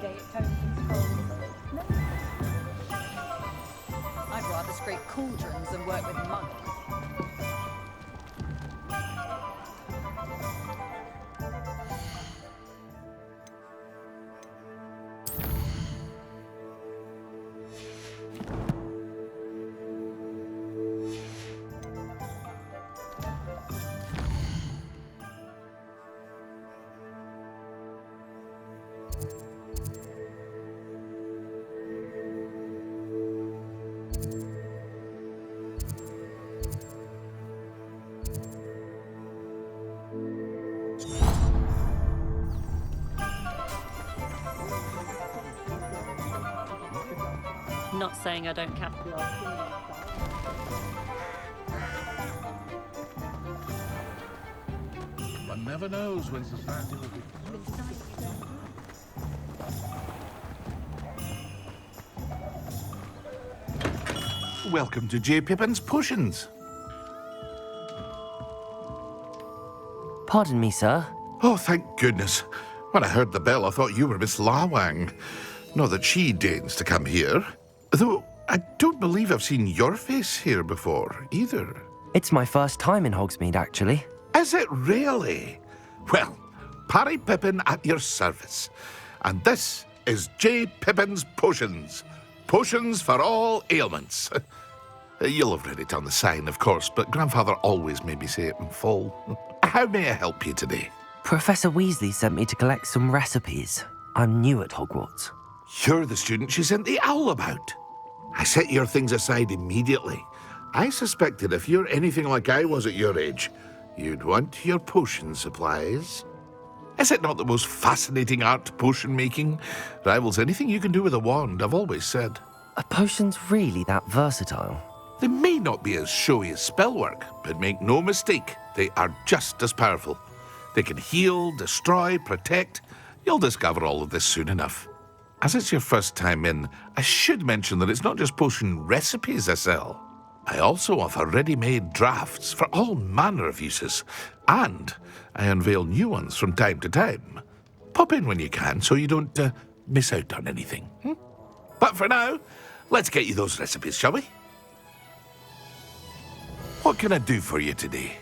the day at Tony's Falls. No. I'd rather scrape cauldrons than work with money. Not saying I don't capitalise. One never knows when society will be. Welcome to J. Pippin's Potions. Pardon me, sir. Oh, thank goodness. When I heard the bell, I thought you were Miss Lawang. Not that she deigns to come here. Though I don't believe I've seen your face here before, either. It's my first time in Hogsmeade, actually. Is it really? Well, Parry Pippin at your service. And this is J. Pippin's Potions. Potions for all ailments. You'll have read it on the sign, of course, but Grandfather always made me say it in full. How may I help you today? Professor Weasley sent me to collect some recipes. I'm new at Hogwarts. You're the student she sent the owl about. I set your things aside immediately. I suspected if you're anything like I was at your age, you'd want your potion supplies. Is it not the most fascinating art, potion making? Rivals anything you can do with a wand, I've always said. Are potions really that versatile? They may not be as showy as spellwork, but make no mistake, they are just as powerful. They can heal, destroy, protect. You'll discover all of this soon enough. As it's your first time in, I should mention that it's not just potion recipes I sell. I also offer ready-made drafts for all manner of uses, and I unveil new ones from time to time. Pop in when you can so you don't miss out on anything. But for now, let's get you those recipes, shall we? What can I do for you today?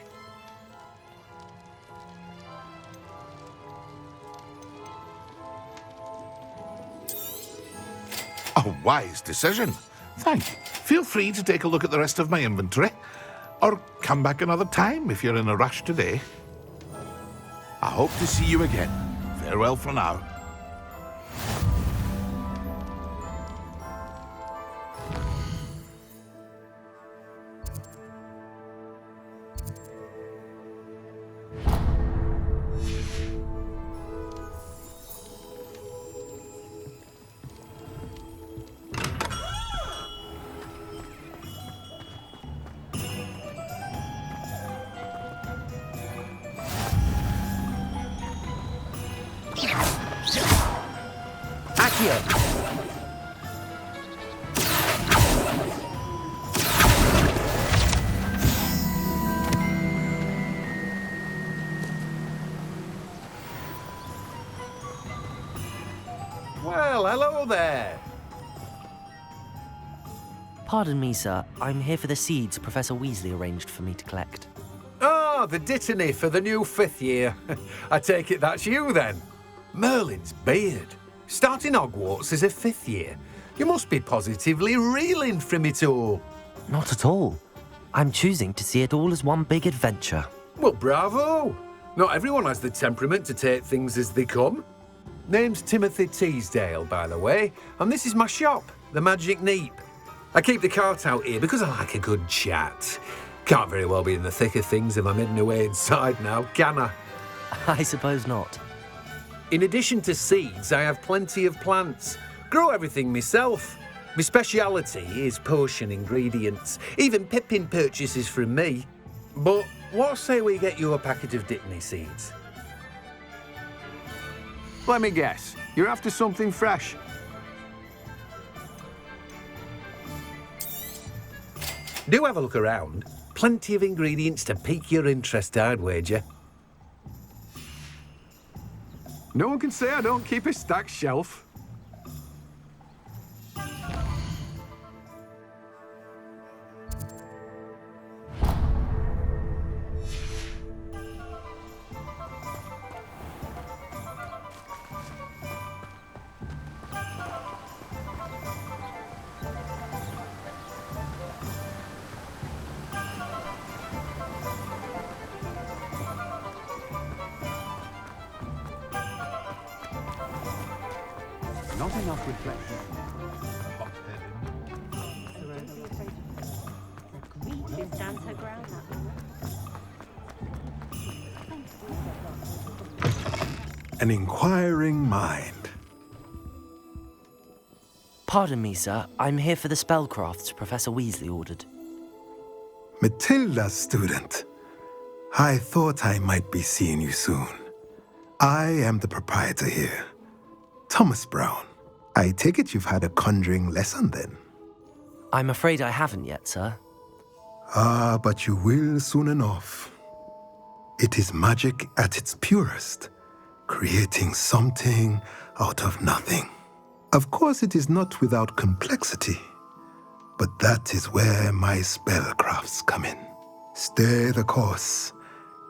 A wise decision. Thank you. Feel free to take a look at the rest of my inventory, or come back another time if you're in a rush today. I hope to see you again. Farewell for now. Well, hello there. Pardon me, sir. I'm here for the seeds Professor Weasley arranged for me to collect. Oh, the dittany for the new 5th year. I take it that's you, then. Merlin's beard. Starting Hogwarts as a 5th year. You must be positively reeling from it all. Not at all. I'm choosing to see it all as one big adventure. Well, bravo. Not everyone has the temperament to take things as they come. Name's Timothy Teasdale, by the way, and this is my shop, the Magic Neep. I keep the cart out here because I like a good chat. Can't very well be in the thick of things if I'm hidden away inside now, can I? I suppose not. In addition to seeds, I have plenty of plants. Grow everything myself. My speciality is potion ingredients. Even Pippin purchases from me. But what say we get you a packet of Dittany seeds? Let me guess. You're after something fresh. Do have a look around. Plenty of ingredients to pique your interest, I'd wager. No one can say I don't keep a stacked shelf. Not enough reflection. She stands her ground, that woman. An inquiring mind. Pardon me, sir. I'm here for the spellcrafts Professor Weasley ordered. Matilda's student. I thought I might be seeing you soon. I am the proprietor here, Thomas Brown. I take it you've had a conjuring lesson then? I'm afraid I haven't yet, sir. Ah, but you will soon enough. It is magic at its purest, creating something out of nothing. Of course, it is not without complexity, but that is where my spellcrafts come in. Stay the course,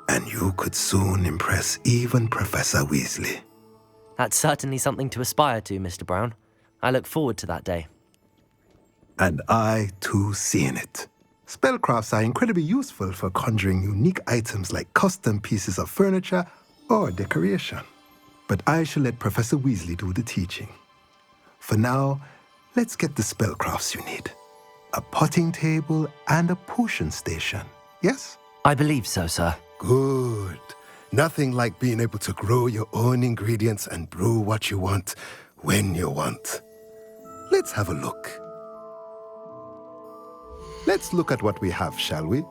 and you could soon impress even Professor Weasley. That's certainly something to aspire to, Mr. Brown. I look forward to that day. And I, too, seeing it. Spellcrafts are incredibly useful for conjuring unique items like custom pieces of furniture or decoration. But I shall let Professor Weasley do the teaching. For now, let's get the spellcrafts you need. A potting table and a potion station, yes? I believe so, sir. Good. Nothing like being able to grow your own ingredients and brew what you want when you want. Let's have a look. Let's look at what we have, shall we?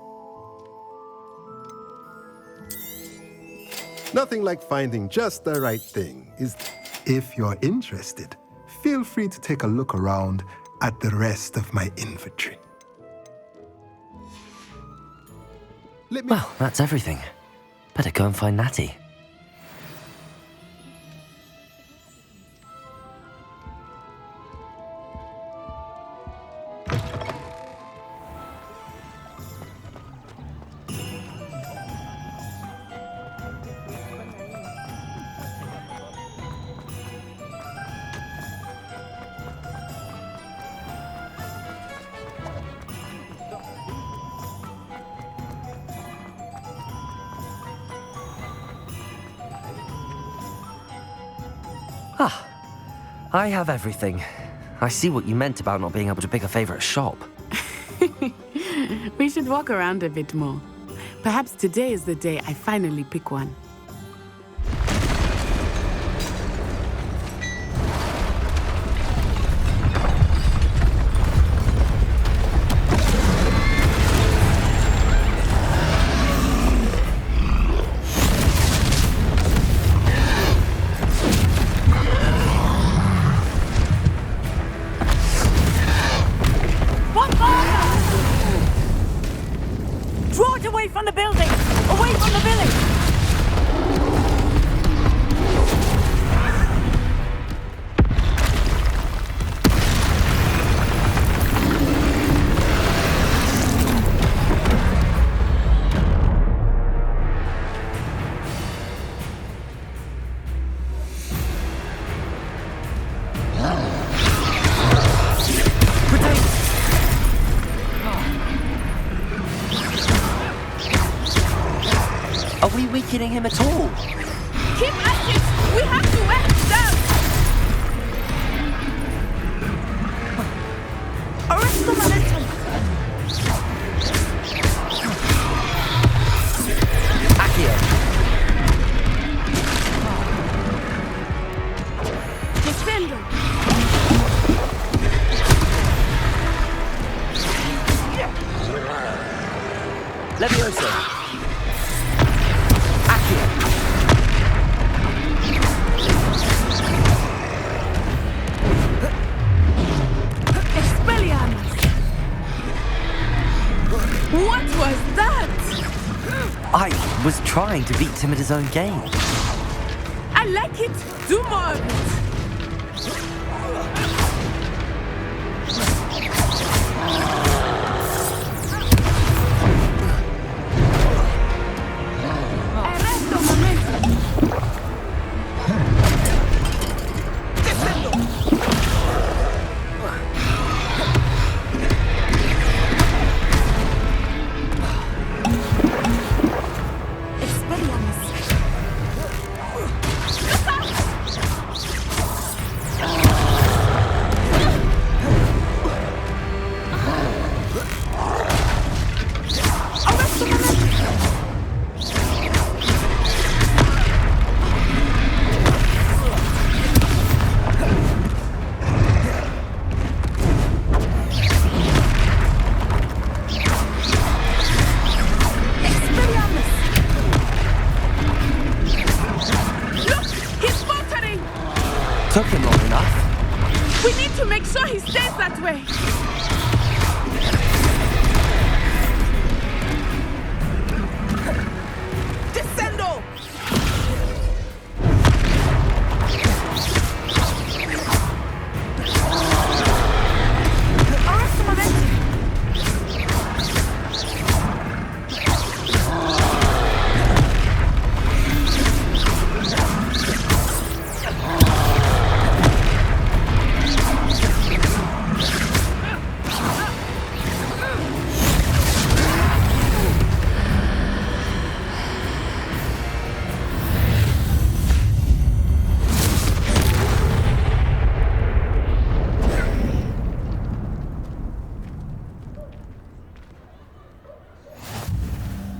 Nothing like finding just the right thing, is there? If you're interested, feel free to take a look around at the rest of my inventory. Well, that's everything. Better go and find Natty. I have everything. I see what you meant about not being able to pick a favorite shop. We should walk around a bit more. Perhaps today is the day I finally pick one. Draw it away from the building! Away from the village! Are we weakening him at all? Keep at it! We have to wear it down! Arrest the momentum! Accio. Defender! Levioso. Accio. Expelliarmus! What was that? I was trying to beat him at his own game. I like it! Do more of it! Arresto momentum! Expelliarmus! Took him long enough. We need to make sure he stays that way. Descendo! Arrest the momentum!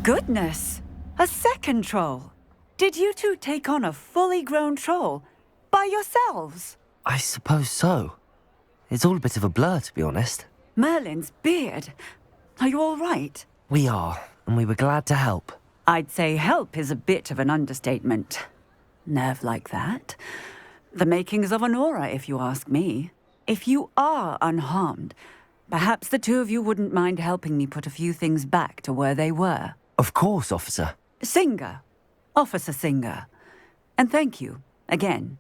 Goodness! A second troll! Did you two take on a fully grown troll? By yourselves? I suppose so. It's all a bit of a blur, to be honest. Merlin's beard. Are you all right? We are, and we were glad to help. I'd say help is a bit of an understatement. Nerve like that. The makings of an aura, if you ask me. If you are unharmed, perhaps the two of you wouldn't mind helping me put a few things back to where they were. Of course, officer. Singer. Officer Singer. And thank you, again.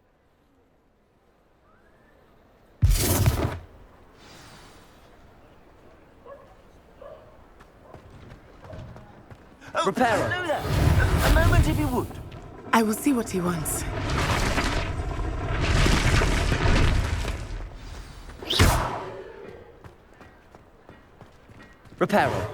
Repairer. Hello there. A moment if you would. I will see what he wants. Repairer.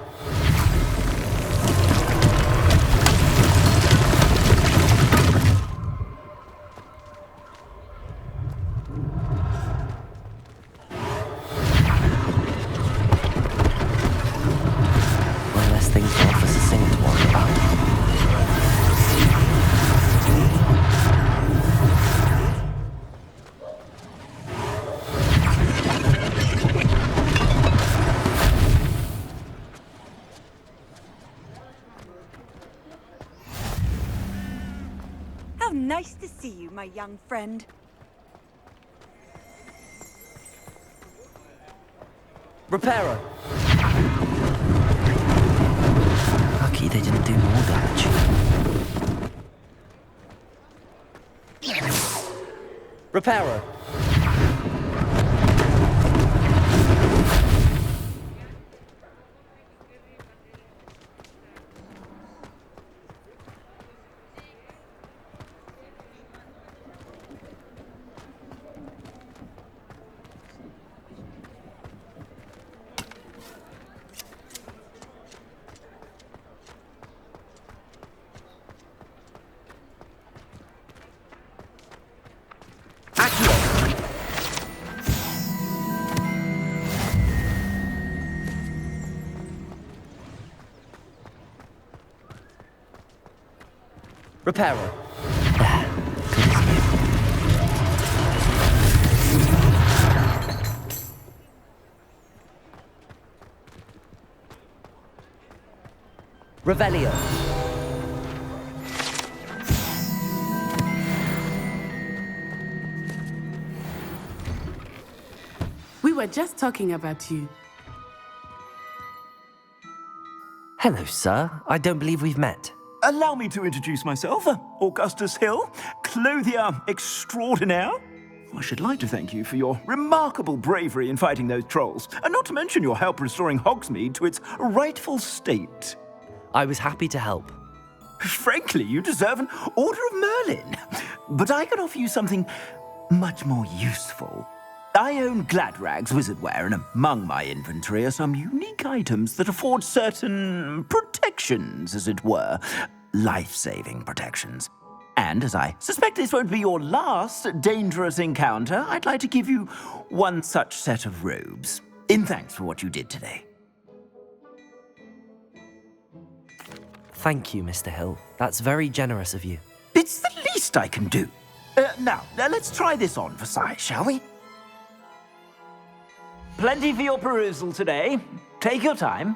One less thing for Officer Singer to worry about. How nice to see you, my young friend. Repairer. Lucky they didn't do more damage. Repairer. Repairer. There. Good as new. Revelio. We were just talking about you. Hello, sir. I don't believe we've met. Allow me to introduce myself, Augustus Hill, clothier extraordinaire. I should like to thank you for your remarkable bravery in fighting those trolls, and not to mention your help restoring Hogsmeade to its rightful state. I was happy to help. Frankly, you deserve an Order of Merlin. But I can offer you something much more useful. I own Gladrag's wizardware, and among my inventory are some unique items that afford certain protections, as it were. Life-saving protections. And as I suspect this won't be your last dangerous encounter, I'd like to give you one such set of robes, in thanks for what you did today. Thank you, Mr. Hill. That's very generous of you. It's the least I can do. Now, let's try this on for size, shall we? Plenty for your perusal today. Take your time.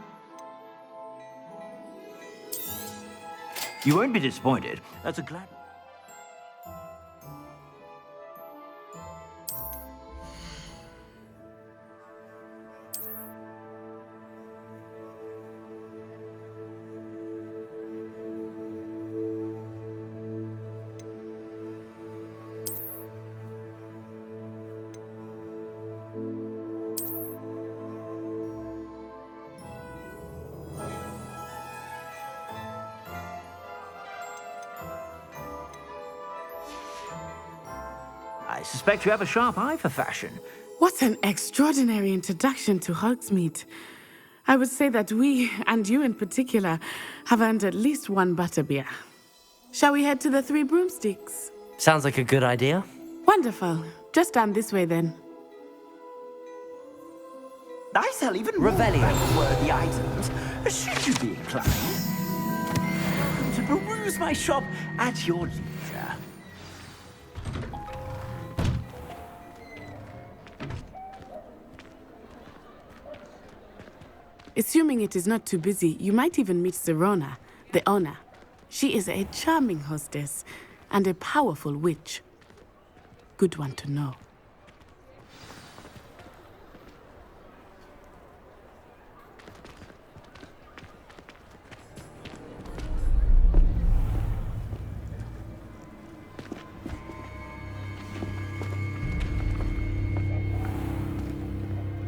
You won't be disappointed. That's a glad... I suspect you have a sharp eye for fashion. What an extraordinary introduction to Hogsmeade. I would say that we, and you in particular, have earned at least one butterbeer. Shall we head to the Three Broomsticks? Sounds like a good idea. Wonderful. Just down this way then. I sell even Revelio. more worthy items, should you be inclined. To peruse my shop at your leisure. Assuming it is not too busy, you might even meet Sirona, the owner. She is a charming hostess and a powerful witch. Good one to know.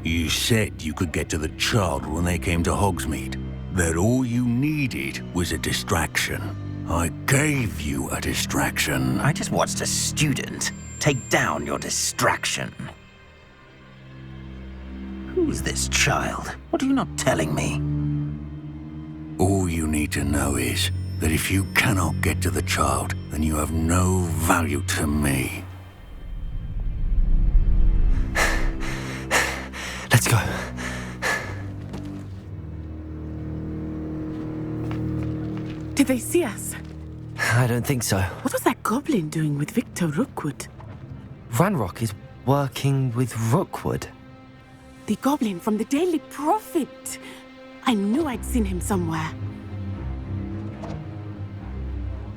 You said you could get to the child when they came to Hogsmeade. That all you needed was a distraction. I gave you a distraction. I just watched a student take down your distraction. Who's this child? What are you not telling me? All you need to know is that if you cannot get to the child, then you have no value to me. Let's go. Did they see us? I don't think so. What was that goblin doing with Victor Rookwood? Ranrock is working with Rookwood. The goblin from the Daily Prophet. I knew I'd seen him somewhere.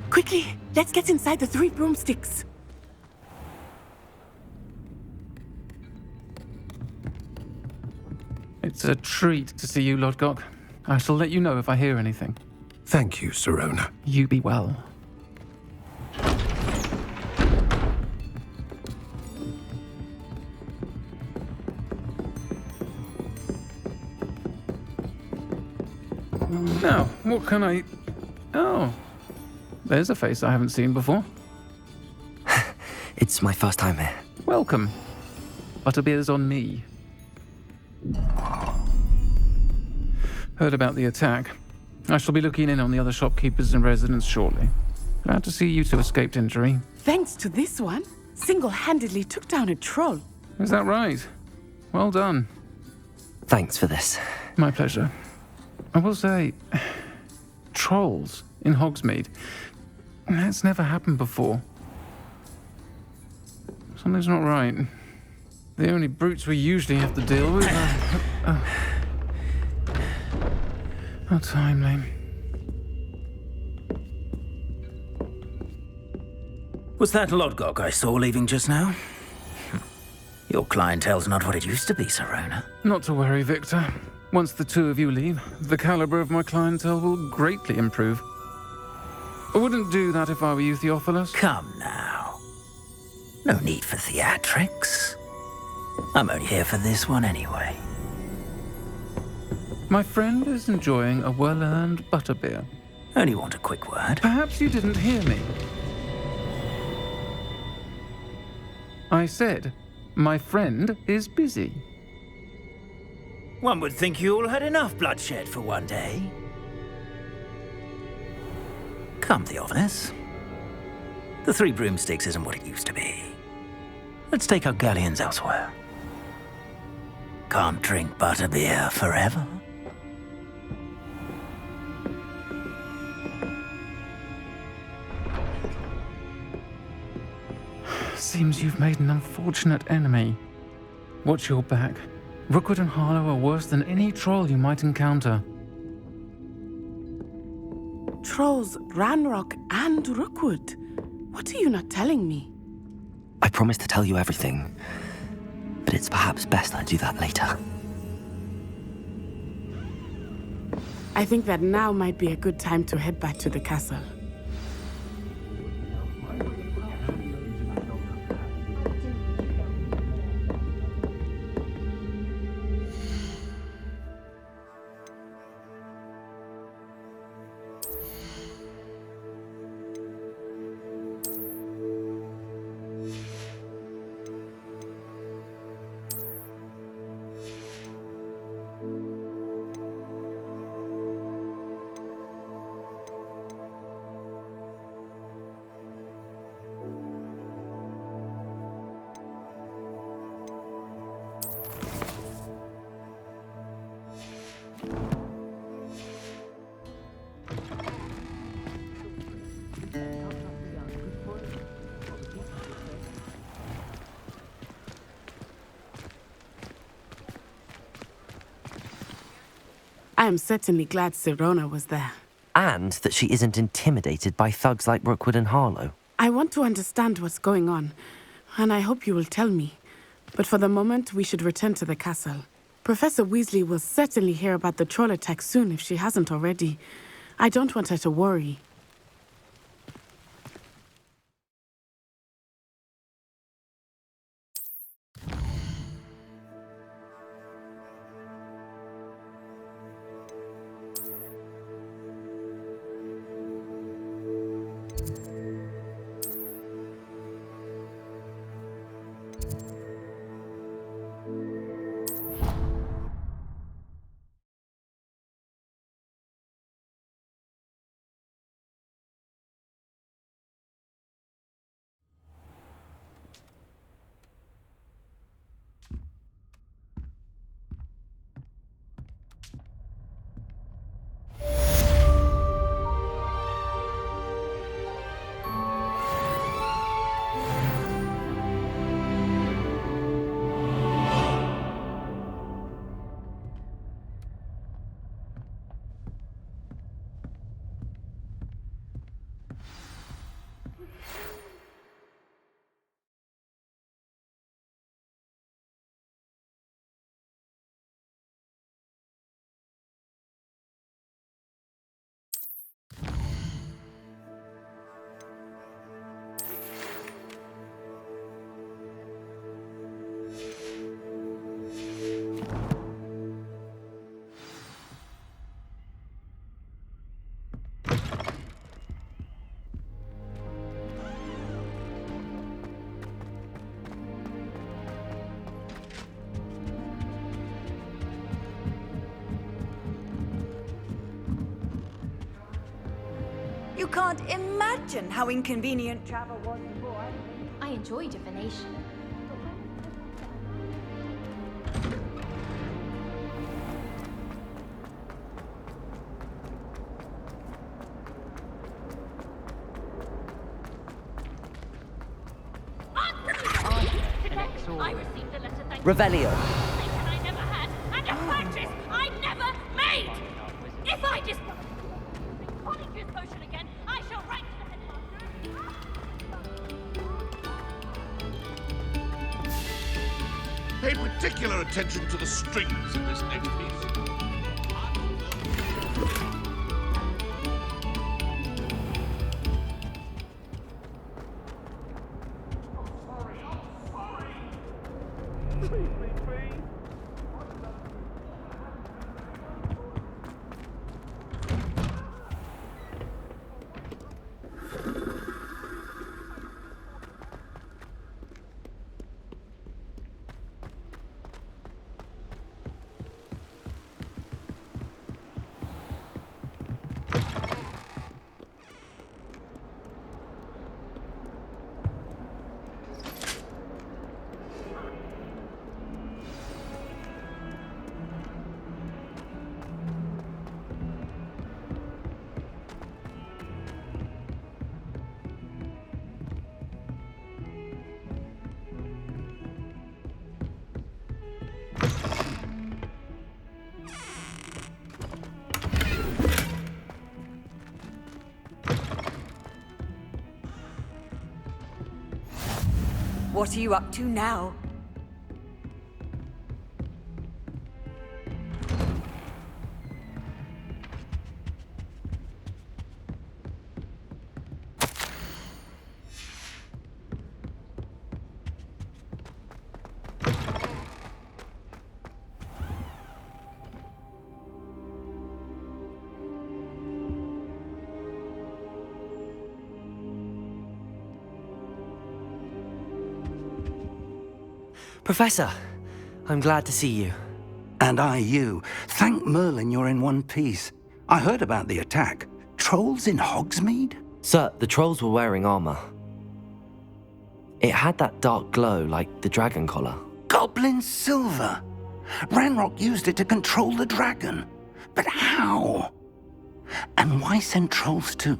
Quickly, let's get inside the Three Broomsticks. It's a treat to see you, Lodgok. I shall let you know if I hear anything. Thank you, Sirona. You be well. Now, what can I... Oh, there's a face I haven't seen before. It's my first time here. Welcome. Butterbeer's on me. Heard about the attack. I shall be looking in on the other shopkeepers and residents shortly. Glad to see you two escaped injury. Thanks to this one, single-handedly took down a troll. Is that right? Well done. Thanks for this. My pleasure. I will say, trolls in Hogsmeade. That's never happened before. Something's not right. The only brutes we usually have to deal with are... How timely. Was that Lodgok I saw leaving just now? Your clientele's not what it used to be, Sirona. Not to worry, Victor. Once the two of you leave, the caliber of my clientele will greatly improve. I wouldn't do that if I were you, Theophilus. Come now. No need for theatrics. I'm only here for this one anyway. My friend is enjoying a well-earned butterbeer. Only want a quick word. Perhaps you didn't hear me. I said, my friend is busy. One would think you all had enough bloodshed for one day. Come, Theophilus. The Three Broomsticks isn't what it used to be. Let's take our galleons elsewhere. Can't drink butterbeer forever. Seems you've made an unfortunate enemy. Watch your back. Rookwood and Harlow are worse than any troll you might encounter. Trolls, Ranrock, and Rookwood. What are you not telling me? I promise to tell you everything, but it's perhaps best I do that later. I think that now might be a good time to head back to the castle. am certainly glad Sirona was there. And that she isn't intimidated by thugs like Rookwood and Harlow. I want to understand what's going on, and I hope you will tell me. But for the moment, we should return to the castle. Professor Weasley will certainly hear about the troll attack soon if she hasn't already. I don't want her to worry. You can't imagine how inconvenient travel was before. I enjoy divination. Revelio. I never had, and a practice I never made! If I just... Polyjuice potion again, I shall write to the headmaster. Pay particular attention to the strings in this next piece. What are you up to now? Professor, I'm glad to see you. And I you. Thank Merlin you're in one piece. I heard about the attack. Trolls in Hogsmeade? Sir, the trolls were wearing armor. It had that dark glow like the dragon collar. Goblin silver! Ranrock used it to control the dragon. But how? And why send trolls too?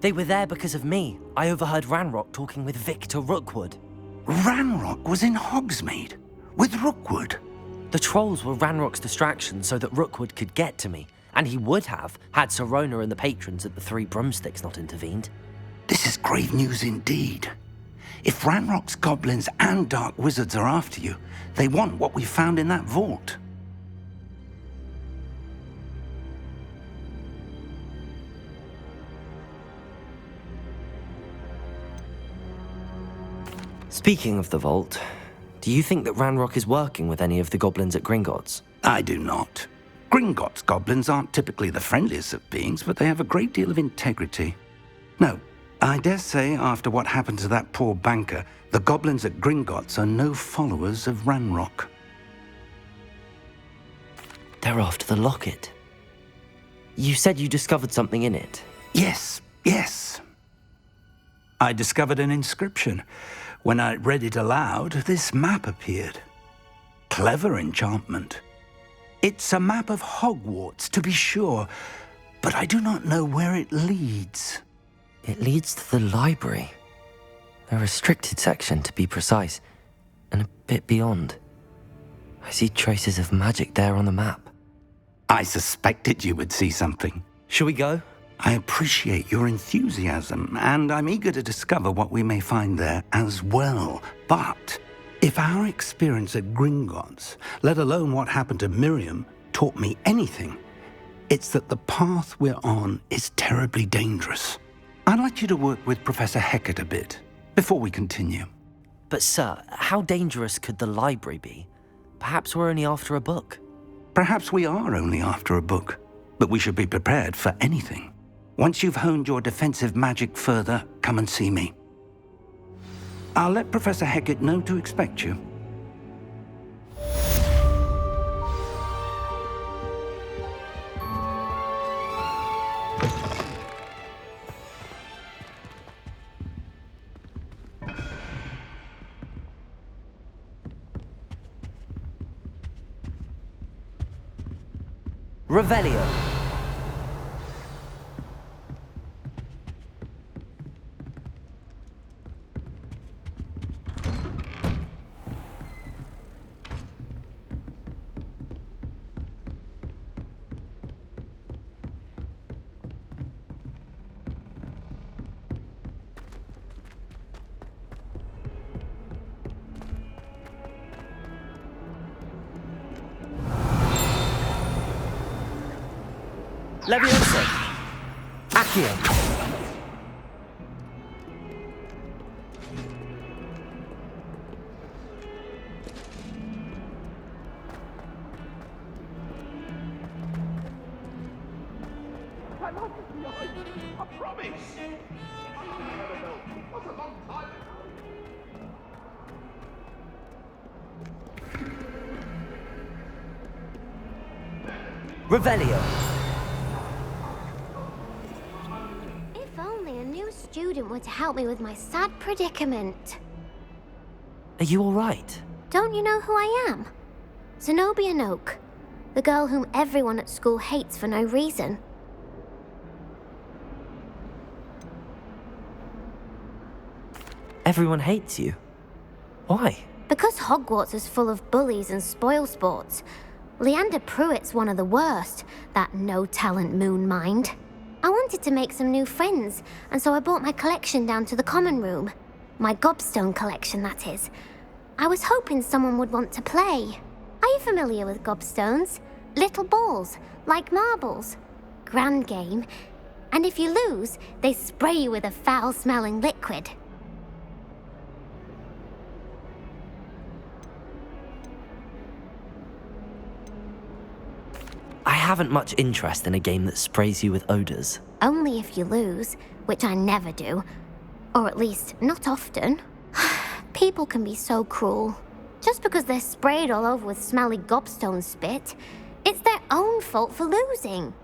They were there because of me. I overheard Ranrock talking with Victor Rookwood. Ranrock was in Hogsmeade with Rookwood. The trolls were Ranrock's distraction so that Rookwood could get to me. And he would have had Sirona and the patrons at the Three Broomsticks not intervened. This is grave news indeed. If Ranrock's goblins and dark wizards are after you, they want what we found in that vault. Speaking of the vault, do you think that Ranrock is working with any of the goblins at Gringotts? I do not. Gringotts goblins aren't typically the friendliest of beings, but they have a great deal of integrity. No, I dare say after what happened to that poor banker, the goblins at Gringotts are no followers of Ranrock. They're after the locket. You said you discovered something in it. Yes. I discovered an inscription. When I read it aloud, this map appeared. Clever enchantment. It's a map of Hogwarts, to be sure, but I do not know where it leads. It leads to the library. A restricted section, to be precise, and a bit beyond. I see traces of magic there on the map. I suspected you would see something. Shall we go? I appreciate your enthusiasm, and I'm eager to discover what we may find there as well. But if our experience at Gringotts, let alone what happened to Miriam, taught me anything, it's that the path we're on is terribly dangerous. I'd like you to work with Professor Hecat a bit before we continue. But sir, how dangerous could the library be? Perhaps we're only after a book. Perhaps we are only after a book, but we should be prepared for anything. Once you've honed your defensive magic further, come and see me. I'll let Professor Hecat know to expect you. Revelio. Leviosa. Accio. I promise! What a long time! Revelio. If only a new student were to help me with my sad predicament. Are you all right? Don't you know who I am? Zenobia Noak, the girl whom everyone at school hates for no reason. Everyone hates you. Why? Because Hogwarts is full of bullies and spoilsports. Leander Pruitt's one of the worst, that no-talent moon mind. I wanted to make some new friends, and so I brought my collection down to the common room. My gobstone collection, that is. I was hoping someone would want to play. Are you familiar with gobstones? Little balls, like marbles. Grand game. And if you lose, they spray you with a foul-smelling liquid. I haven't much interest in a game that sprays you with odors. Only if you lose, which I never do. Or at least, not often. People can be so cruel. Just because they're sprayed all over with smelly gobstone spit, it's their own fault for losing.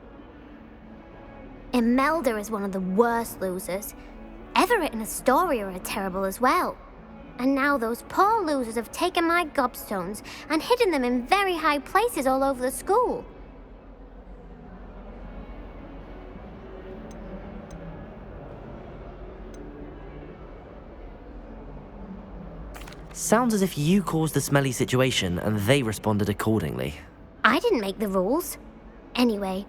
Imelda is one of the worst losers. Everett and Astoria are terrible as well. And now those poor losers have taken my gobstones and hidden them in very high places all over the school. Sounds as if you caused the smelly situation and they responded accordingly. I didn't make the rules. Anyway,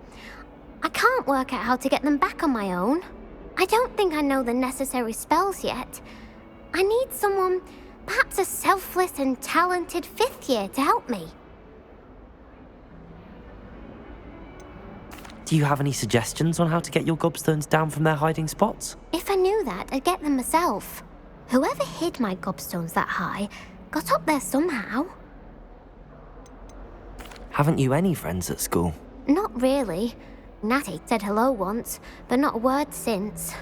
I can't work out how to get them back on my own. I don't think I know the necessary spells yet. I need someone, perhaps a selfless and talented 5th year to help me. Do you have any suggestions on how to get your gobstones down from their hiding spots? If I knew that, I'd get them myself. Whoever hid my gobstones that high got up there somehow. Haven't you any friends at school? Not really. Natty said hello once, but not a word since.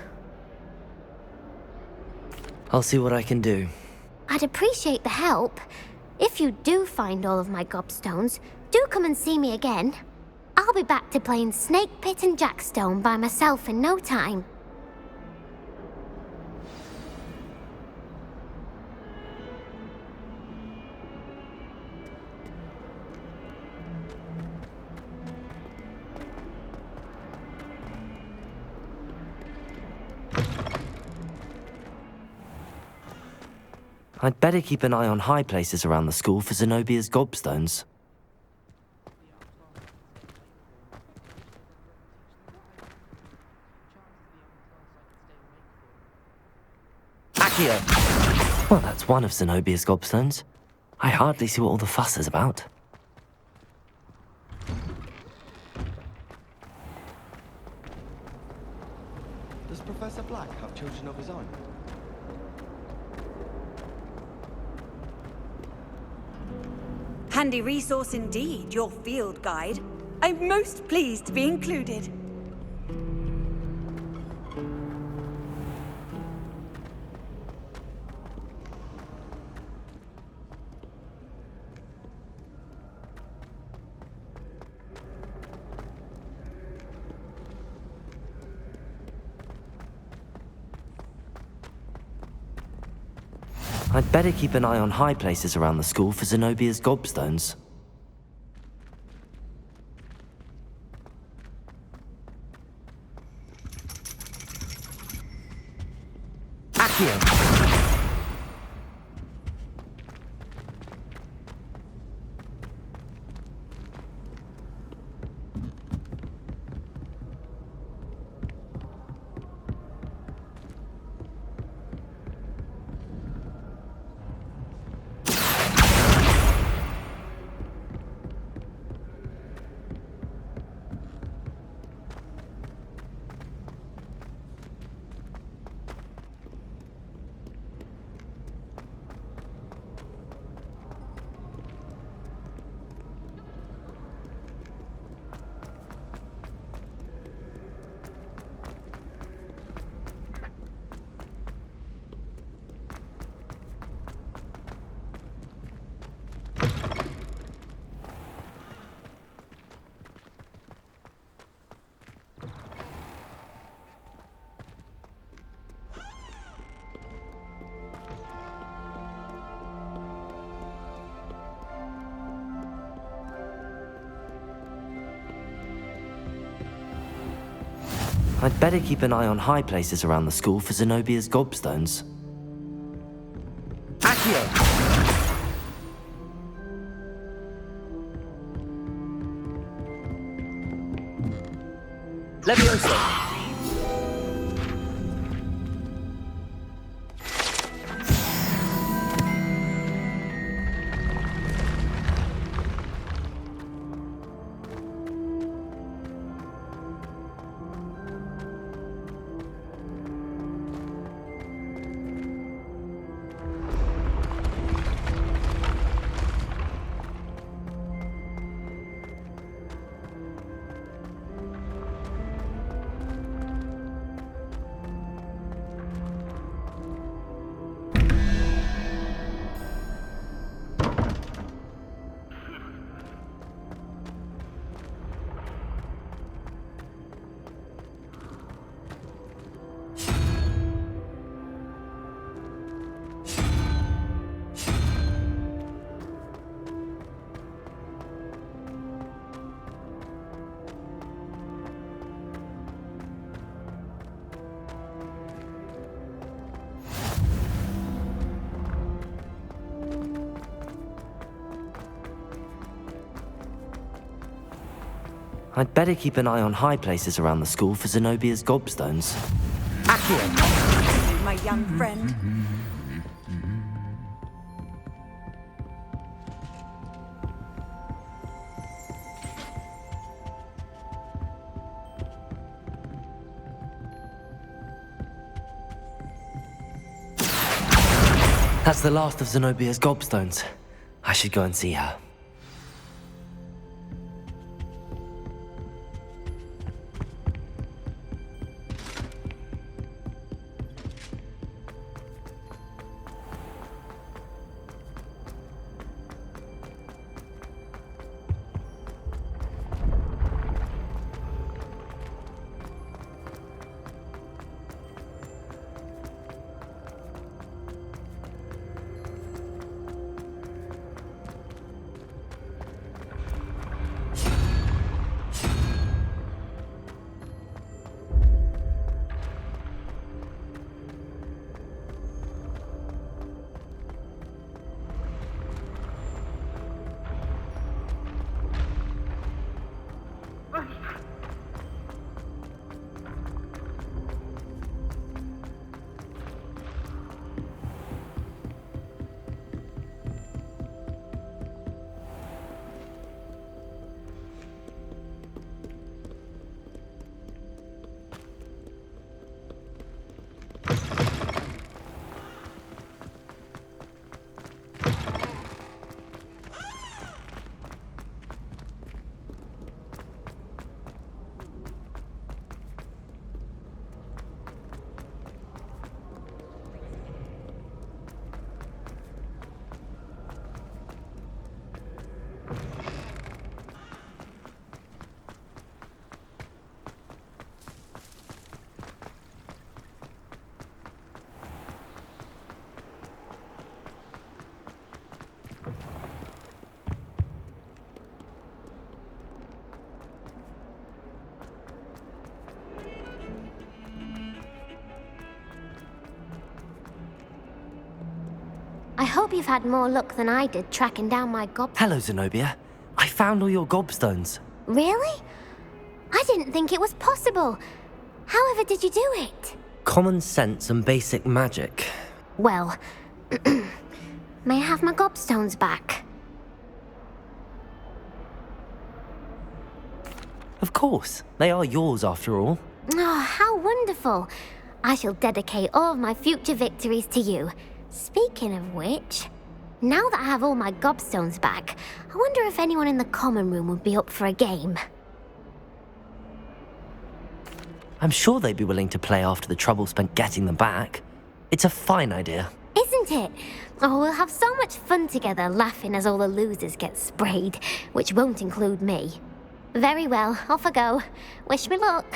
I'll see what I can do. I'd appreciate the help. If you do find all of my gobstones, do come and see me again. I'll be back to playing Snake Pit and Jackstone by myself in no time. I'd better keep an eye on high places around the school for Zenobia's gobstones. Accio! Well, that's one of Zenobia's gobstones. I hardly see what all the fuss is about. Does Professor Black have children of his own? Handy resource indeed, your field guide. I'm most pleased to be included. I'd better keep an eye on high places around the school for Zenobia's gobstones. Accio! I'd better keep an eye on high places around the school for Zenobia's gobstones. Accio! Levioso! I'd better keep an eye on high places around the school for Zenobia's gobstones. My young friend. That's the last of Zenobia's gobstones. I should go and see her. I hope you've had more luck than I did tracking down my Hello, Zenobia. I found all your gobstones. Really? I didn't think it was possible. However did you do it? Common sense and basic magic. Well, may I have my gobstones back? Of course. They are yours after all. Oh, how wonderful. I shall dedicate all of my future victories to you. Speaking of which, now that I have all my gobstones back, I wonder if anyone in the common room would be up for a game. I'm sure they'd be willing to play after the trouble spent getting them back. It's a fine idea. Isn't it? Oh, we'll have so much fun together laughing as all the losers get sprayed, which won't include me. Very well, off I go. Wish me luck.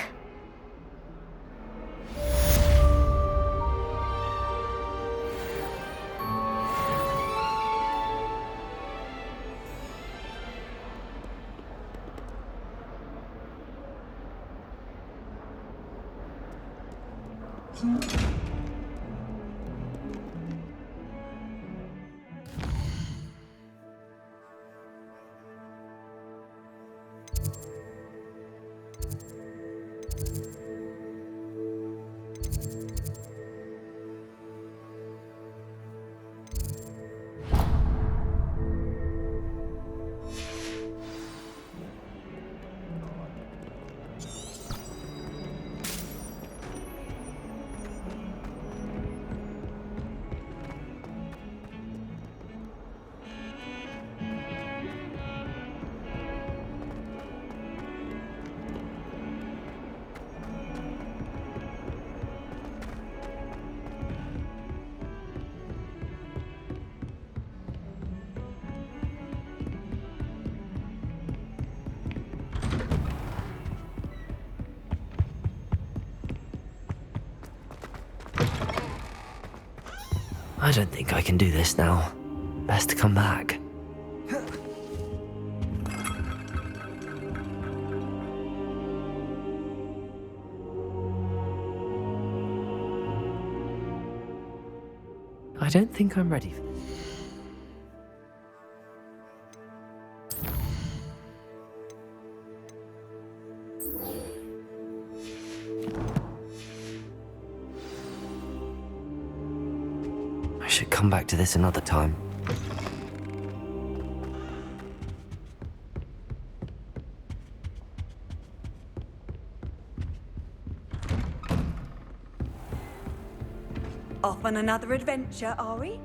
I don't think I can do this now. Best to come back. I don't think I'm ready for this. should come back to this another time. Off on another adventure, are we?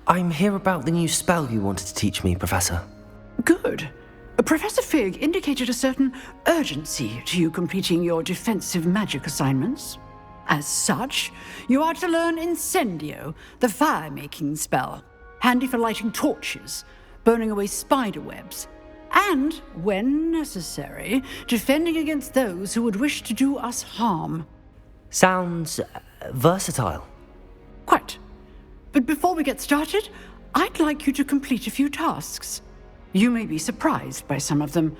I'm here about the new spell you wanted to teach me, Professor. Good. Professor Fig indicated a certain urgency to you completing your defensive magic assignments. As such, you are to learn Incendio, the fire-making spell, handy for lighting torches, burning away spider webs, and, when necessary, defending against those who would wish to do us harm. Sounds versatile. Quite. But before we get started, I'd like you to complete a few tasks. You may be surprised by some of them.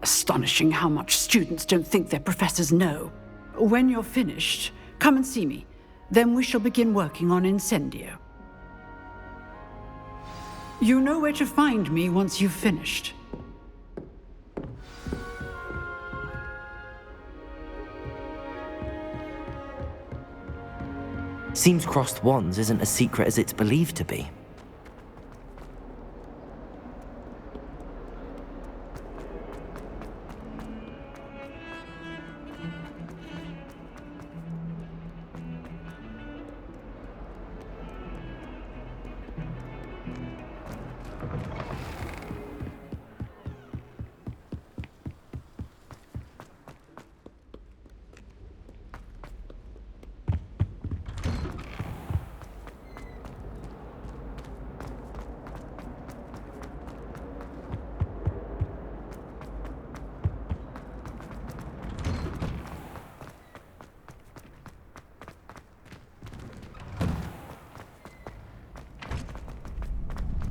Astonishing how much students don't think their professors know. When you're finished, come and see me. Then we shall begin working on Incendio. You know where to find me once you've finished. Seems crossed wands isn't as secret as it's believed to be.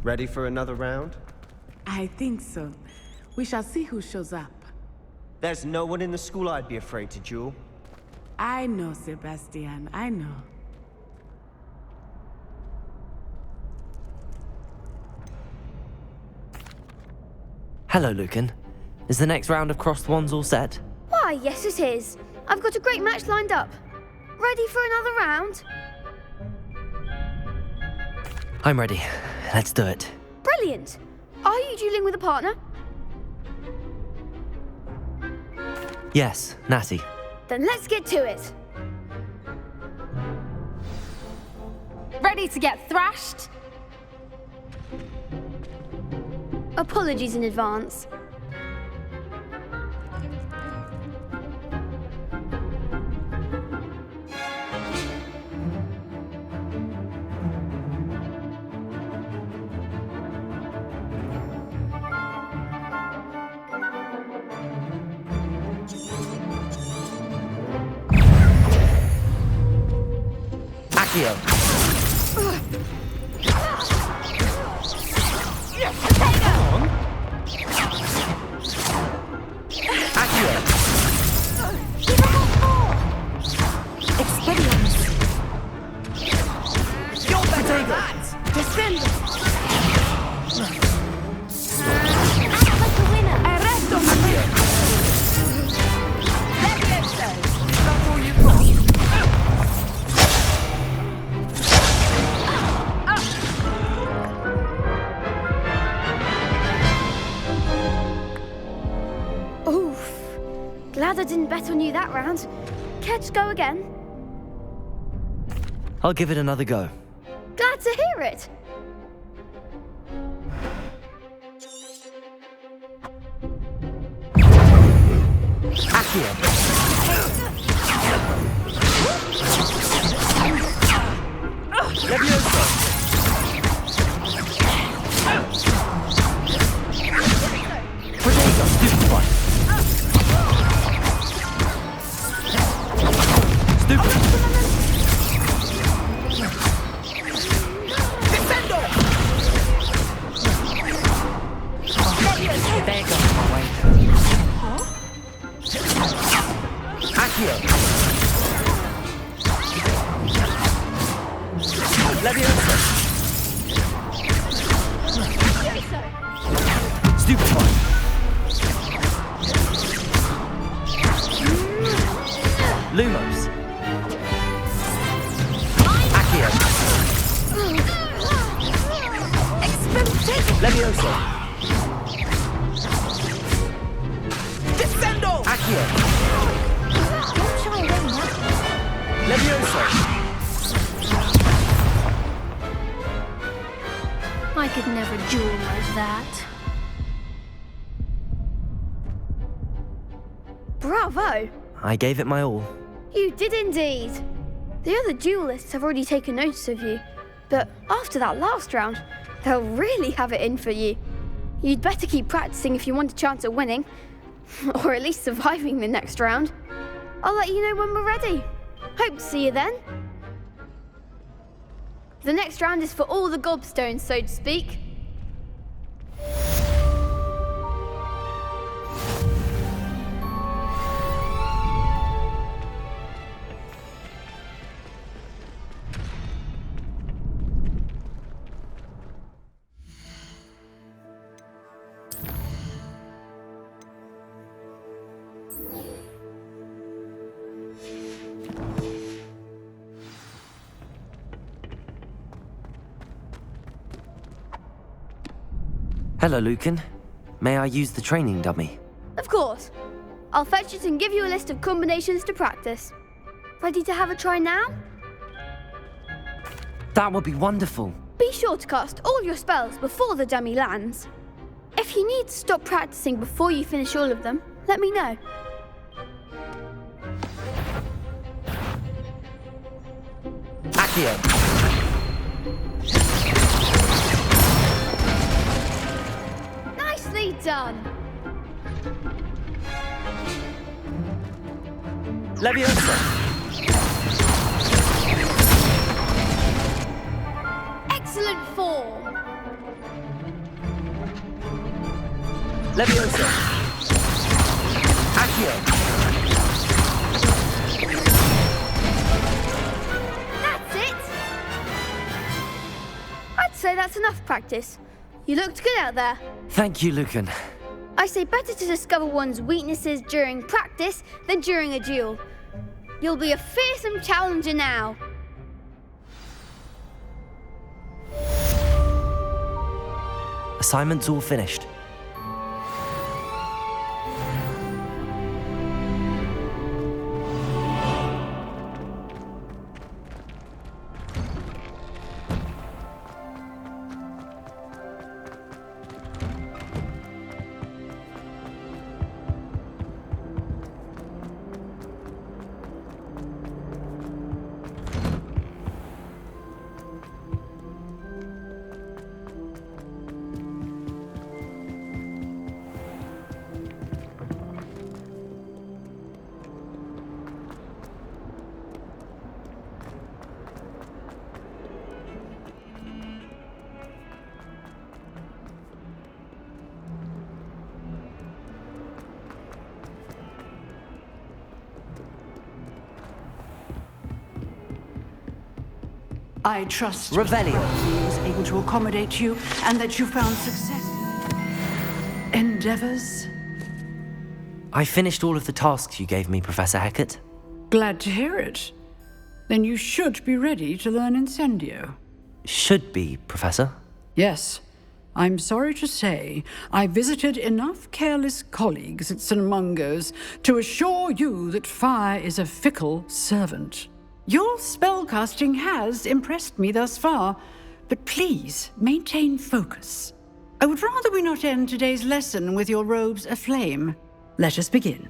Ready for another round? I think so. We shall see who shows up. There's no one in the school I'd be afraid to duel. I know, Sebastian, I know. Hello, Lucan. Is the next round of crossed wands all set? Why, yes it is. I've got a great match lined up. Ready for another round? I'm ready. Let's do it. Brilliant. Are you dueling with a partner? Yes, Natty. Then let's get to it. Ready to get thrashed? Apologies in advance. Accio. Glad I didn't bet on you that round. Care to go again? I'll give it another go. Glad to hear it. Accio. Levioso. Protego, stupefy. Leviosa! Stupefy! Lumos! Accio! Leviosa! Descendo! Accio! Leviosa! I could never duel like that. Bravo! I gave it my all. You did indeed. The other duelists have already taken notice of you, but after that last round, they'll really have it in for you. You'd better keep practicing if you want a chance at winning, or at least surviving the next round. I'll let you know when we're ready. Hope to see you then. The next round is for all the gobstones, so to speak. Hello, Lucan. May I use the training dummy? Of course. I'll fetch it and give you a list of combinations to practice. Ready to have a try now? That would be wonderful. Be sure to cast all your spells before the dummy lands. If you need to stop practicing before you finish all of them, let me know. Accio! Nicely done! Leviosa! Excellent form! Leviosa! Accio! That's it! I'd say that's enough practice. You looked good out there. Thank you, Lucan. I say better to discover one's weaknesses during practice than during a duel. You'll be a fearsome challenger now. Assignment's all finished. I trust Revelio. he was able to accommodate you and that you found success. Endeavors? I finished all of the tasks you gave me, Professor Hecat. Glad to hear it. Then you should be ready to learn Incendio. Should be, Professor. Yes. I'm sorry to say, I visited enough careless colleagues at St. Mungo's to assure you that fire is a fickle servant. Your spellcasting has impressed me thus far, but please maintain focus. I would rather we not end today's lesson with your robes aflame. Let us begin.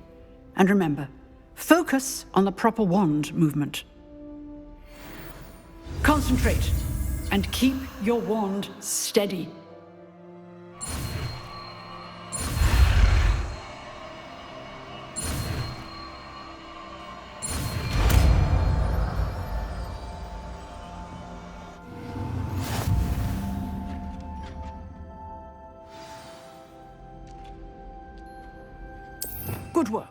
And remember, focus on the proper wand movement. Concentrate and keep your wand steady. Good work.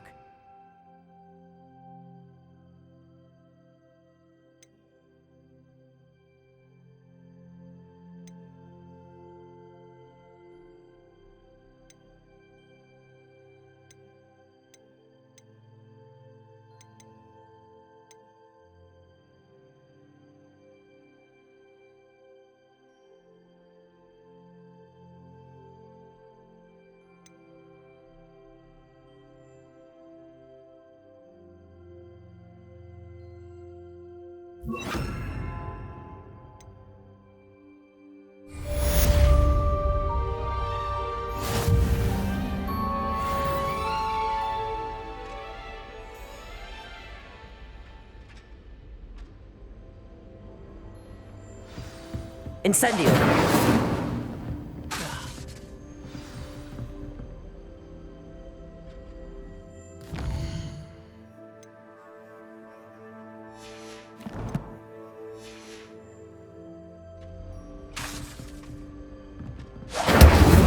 Incendio!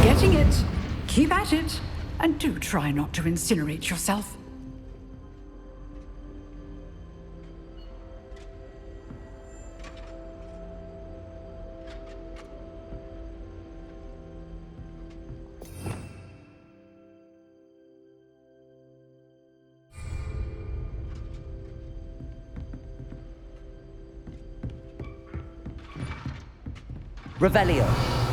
Getting it. Keep at it. And do try not to incinerate yourself. Revelio.